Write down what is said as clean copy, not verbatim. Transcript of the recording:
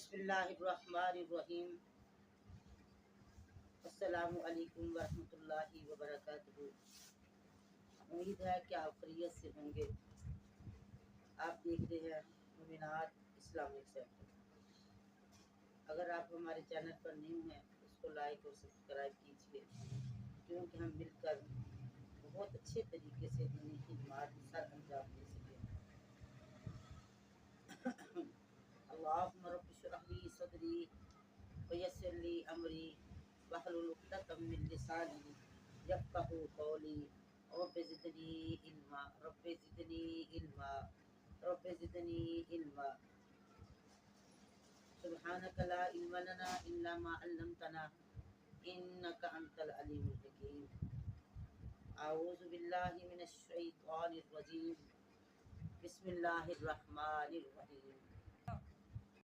بسم اللہ الرحمن الرحیم۔ السلام علیکم ورحمۃ اللہ وبرکاتہ۔ امید ہے کہ آپ خیریت سے ہوں گے۔ آپ دیکھ رہے ہیں مومنات اسلامک سینٹر۔ اگر آپ ہمارے چینل پر نیو ہیں اس کو لائک اور سبسکرائب کیجیے، کیونکہ ہم مل کر بہت اچھے طریقے سے دینی خدمات سر انجام دے سکیں۔ اللہم رب اشرح لی صدری ویسر لی امری واحلل عقدۃ من لسانی یفقہوا قولی رب زدنی علما رب زدنی علما رب زدنی علما سبحانک لا علم لنا الا ما علمتنا انک انت العلیم الحکیم۔ اعوذ باللہ من الشیطان الرجیم، بسم اللہ الرحمن الرحیم۔